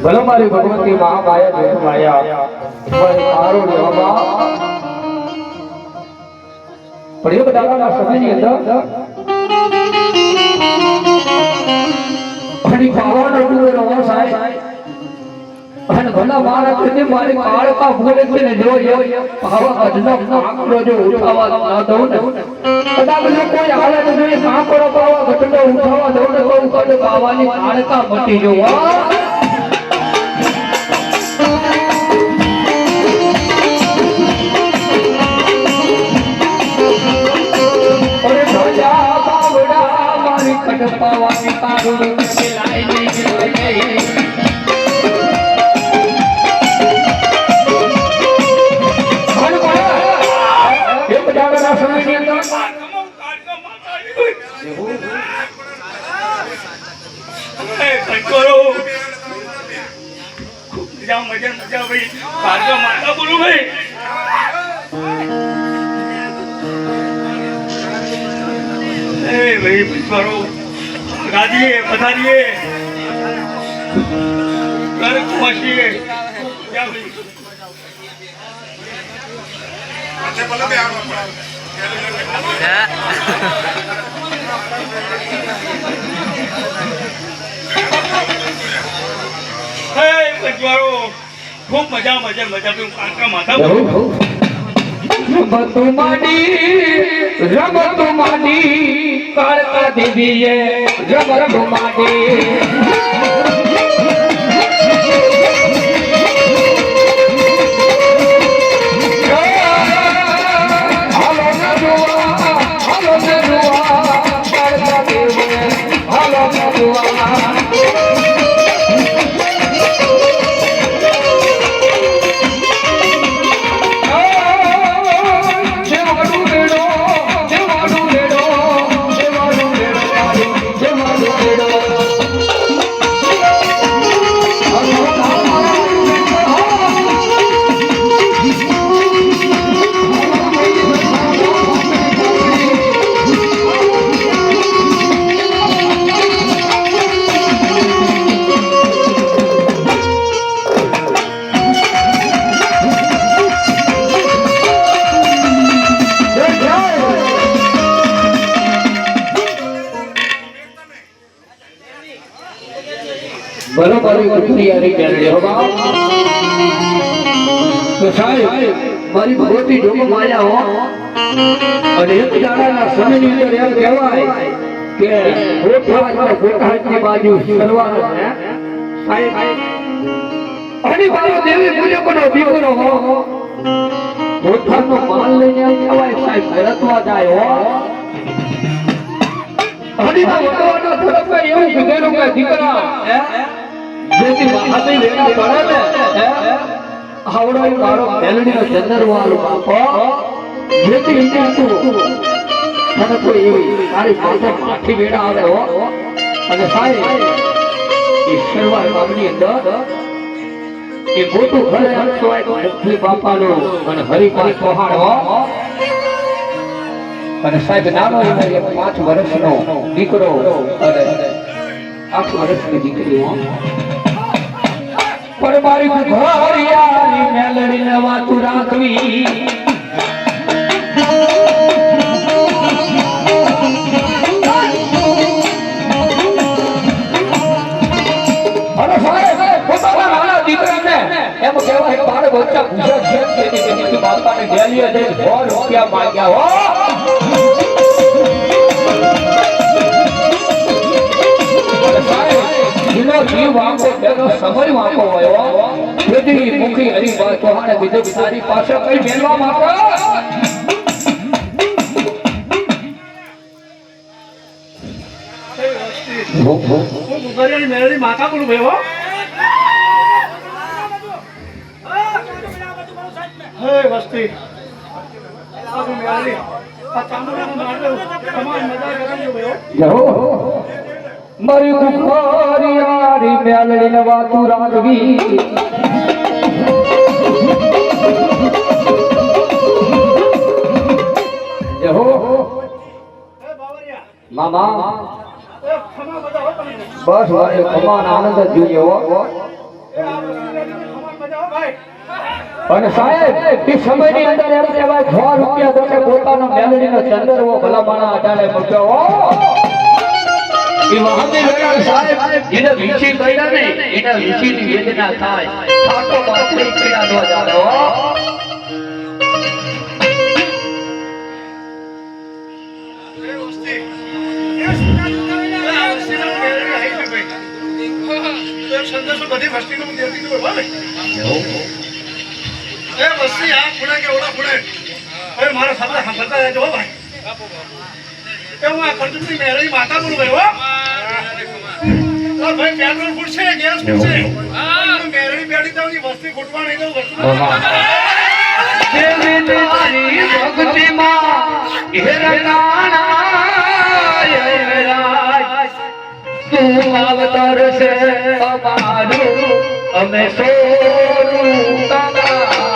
ભલો મારી ભગવતી મહામાયા જોગ માયા મારી મારો લેવા પણ એક દાડાના સમયની અંદર ઘણી પાવાનો ડુંગર હો સાહેબ અને ઘણા માણસ મારી કાળકા ભૂલે ને જો આવા અજનો આંકડો જો ઉઠાવા ના દઉં ને કદાચ કોઈ હાલત જોઈએ આંકડો પાવા ઘટનો ઉઠાવા દઉં ને કહું કે બાવાની કાળકા મટી જવા પાવાની કાળું લાઈ નહીં મજા ભાઈ ભાર્ગવ માતા બોલું ભાઈ ભાઈ કરો ગાદીએ પથારીએ ઘર પહોંચીએ ખૂબ મજા મજા મજા કાંકા માથા રમતો માડી કાળકા દેવીએ રમતો માડી મારી ભગવતી જોગ માયા હો અને એક દાડાના સમયની અંદર એમ કહેવાય કે ગોઠાની બાજુ સરવાનો હે સાહેબ અને બાજુ દેવી પૂજકનો દીકરો હો ગોઠાનો માલ લઈને કહેવાય સાહેબ ભરતવા જાય હો અને વડવાનો ધરમ એવું કીધેલું કે દીકરા જેથી મહાદેવ વેડા પડે ને આવડો મારો મેલડીનો ચંદરવાળો બાપો જેથી ઇન્દ્ર તું મને કોઈ એવી તારી પાસે માઠી વેડા આવે હો અને સાહેબ ઈશ્વરવા ગામની અંદર એ ગોતું ઘરે હંસવાય મુખલી બાપાનો અને હરિભાઈ ચૌહાણ હો અને સાહેબ નાનો એનો 5 વર્ષનો દીકરો અને 8 વર્ષની દીકરી હો पर मारी घोरियारी मेलड़ी ने वातु राखवी अरे सारे પોતાના નાના દીકરાને એમ કહેવાય બાર બચ્ચા ગુજરાત છે કે બાપાને ગેલીએ દે 100 રૂપિયા માંગ્યા હો જીવ વાંકો તેનો સમય વાંકો હોય તેથી મુખી હરિભાઈ ચૌહાણે બીજો તારી પાસે કઈ મેળવા માંગો મેળવી માતા બોલું ભાઈ હે વસ્તી મારી કુખોરિયારી મેલડી ને વાતુ રાગવી હો મામા બસ વારે કમાન આનંદ જોઈએ હો અને સાહેબ એ સમયની અંદર એમ કહેવાય 100 રૂપિયા દોકે પોતાનો મેલડીનો ચંદરવો ભલા માણા અટાડે મૂક્યો એ મહાદેવ વેળા સાહેબ એને વિચી કર્યા ને એને વિચીની વેદના થાય ખાટો બાપડી પીડા નો જાણે હો સંદેશો બધી વસ્તીનું દેતી હોય ભાઈ એ વસ્તી આ ખૂણે કે ઓલા ખૂણે હવે મારા સાંભળા સાંભળતા રહેજો હો ભાઈ એ હું આ કરજુની મેરડી માતા બોલું ભાઈ હો ભાઈ પેટ્રોલ ફૂટશે ગેસ ફૂટશે મેરડી બેઠી તો વસ્તી ફૂટવા નહીં દઉં વસ્તુ દેવી તારી ભક્તિમાં હેરકાણા તું અવતાર છે અમારું અમે સોનું તારા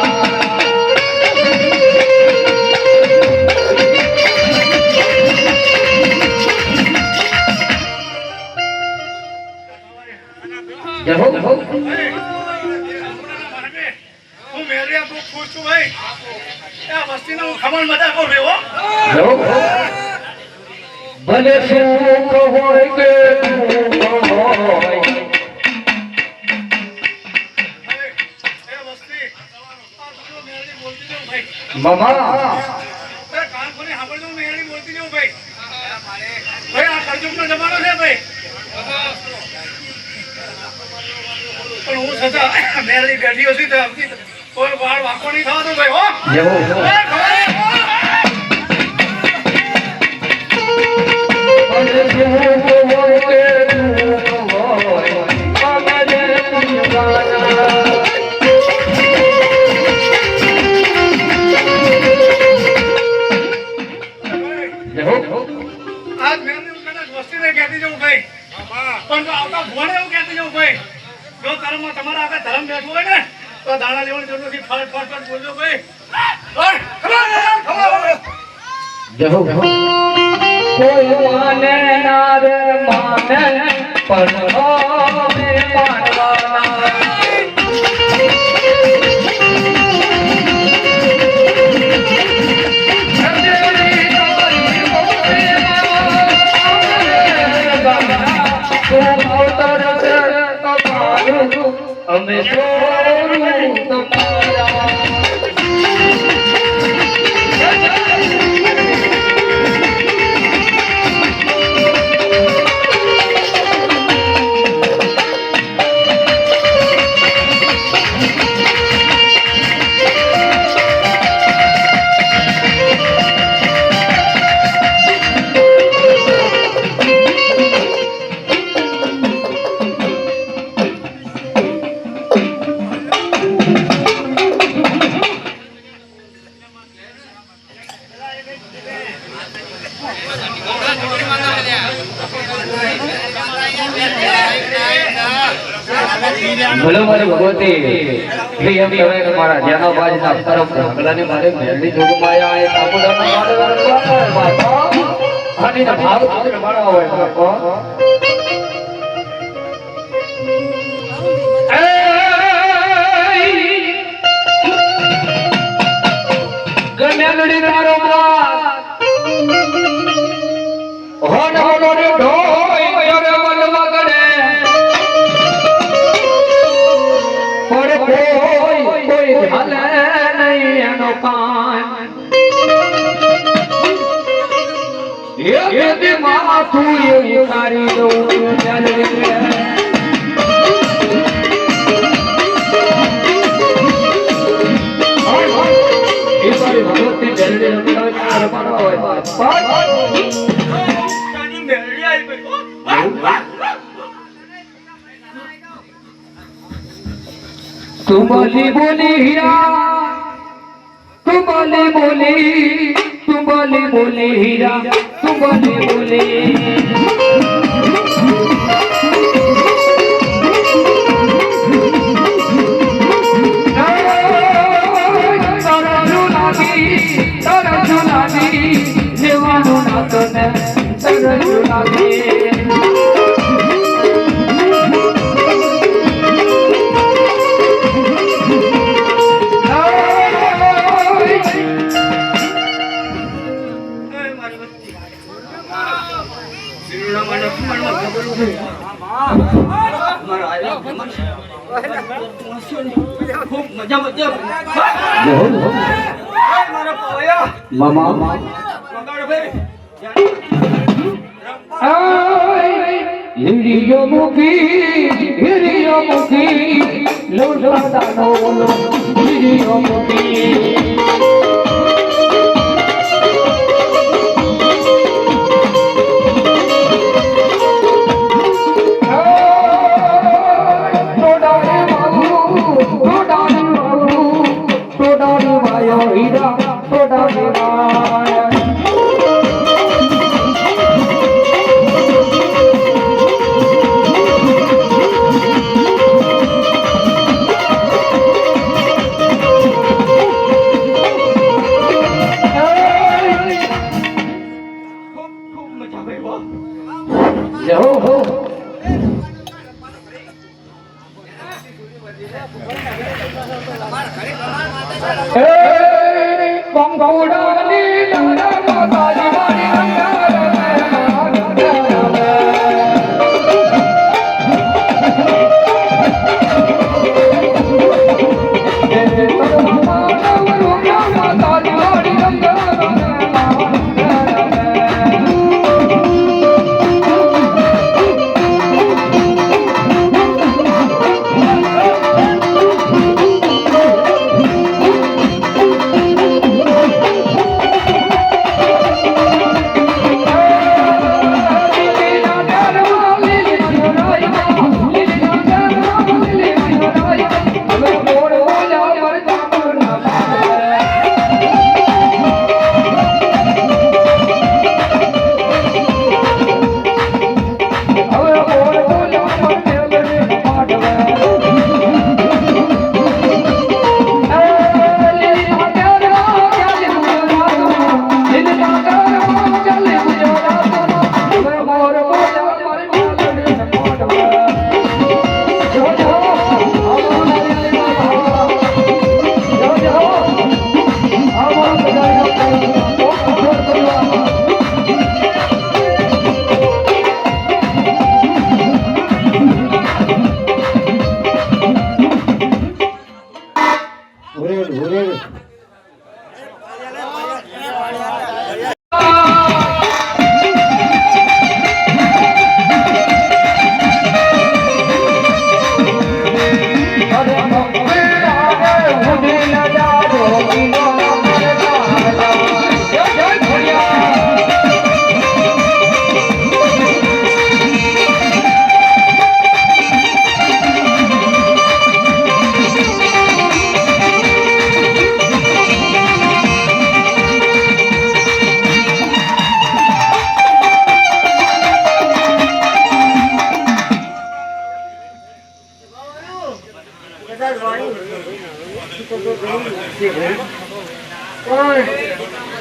જય હો હું મેરિયા બહુ ખુશ છું ભાઈ એ વસ્તીને હું ખમણ મજા કરું રે હો ભલે સુખ હોય કે દુઃખ હોય એ વસ્તી આ બધું મેરડી બોલતી જાઉં ભાઈ મામા એ કાન ખોલી સાંભળજો મેરડી બોલતી જાઉં ભાઈ ભાઈ આ કરજુકનો જમાનો છે ભાઈ પણ હું છતાં મેરડી બેઠી હશે તો કોઈ વાળ વાંકો નહીં થવા દો ભાઈ હો ભલે સુખ હોય કે દુઃખ હોય અમે જીવવાના આજ મેરડી કદાચ વસ્તીને કહેતી જાઉં ભાઈ પણ જો આવતા ભોળે એવું કહેતી જાઉં ભાઈ જો ધર્મમાં તમારા આગળ ધર્મ બેઠું હોય ને તો દાણા લેવાની જરૂર નથી ફટ ફટ ફટ બોલજો ભાઈ કોઈ માને ના રે માને પણ અમે માનવાના અમે સોનું તમારા ભલો મારી ભગવતી એમ કહેવાય કે મારા જેના બાજના તરફ ભગલાની મારે મેરડી જોગમાં આયા એ તાપુડાના મારે આની ના ભાવ તમને મારવા હોય બાપા ગમેલડી તારો બાપ હોન હોનો રે ઢોય રે મનવા ગડે કોઈ હાલે નહીં એનો કાન એક માથું એવું કરી દઉં ચાલે ભગવતી જલ્દી તું બોલી બોલી હીરા તું બોલી બોલી તું બોલી બોલી હીરા તું બોલી બોલી લેવાનું ના તો ને સરસ લાગે ખૂબ મજા મજા મામા હિરિયોમુખી લોટાનો બોલો હિરિયોમુખી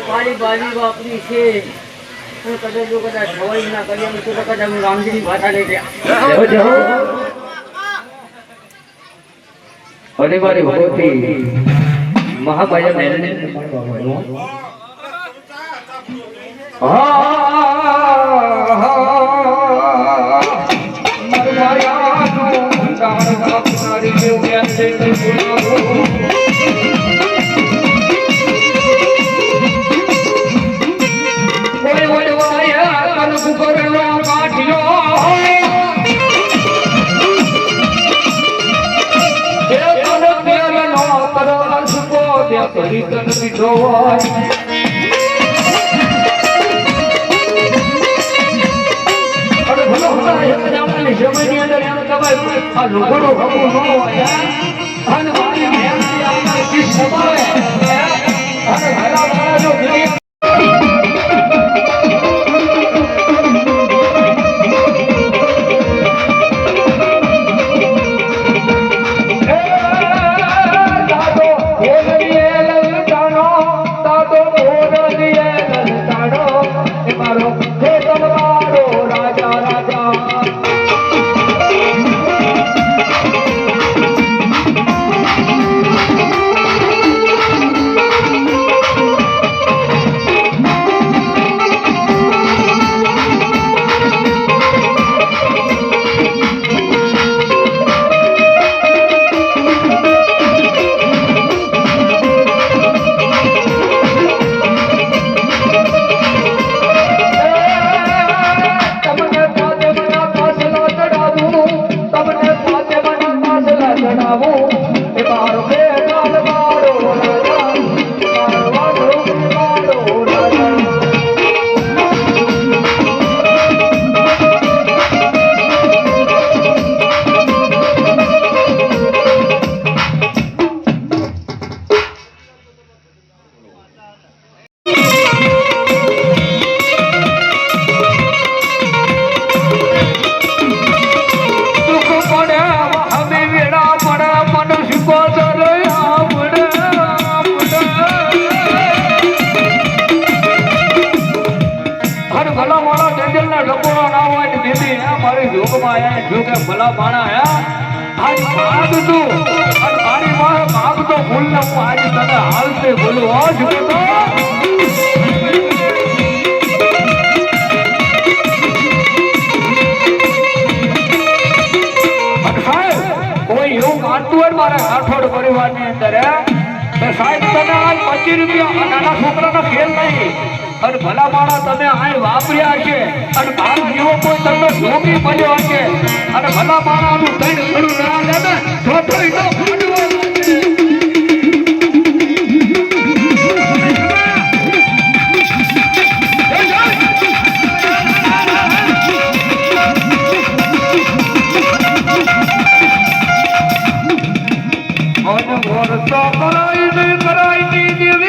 મારી બાજી વાપરી છે કદાચ જો કદાચ ખવાઈ ના કરી તો કદાચ હું રામજીની ભાષા લઈ ગયા અને મારી ભગવતી મહામાયા મેલને ભલા માણા ડેન્જરના ડબોરા ના હોય ને દીદી હે મારી જોગમાં હે જોગે ભલા માણા હે આજ માગ તું અને મારી મારે માગ તો ભૂલ ને હું આજ તને હાલતે બોલું હો જોગે તો કોઈ એવું માનતું હોય મારા રાઠોડ પરિવારની અંદર તો સાહેબ તને આજ 25 રૂપિયા નાના છોકરાનો ખેલ નહીં અને ભલા માણા તમે આ વાપર્યા છે અને મારો જેવો કોઈ તમને જોગી મળ્યો હશે અને ભલા માણાનું કઈ ઘણું ના લે ને તો થોડી તો કરાઈ નહીં દેવી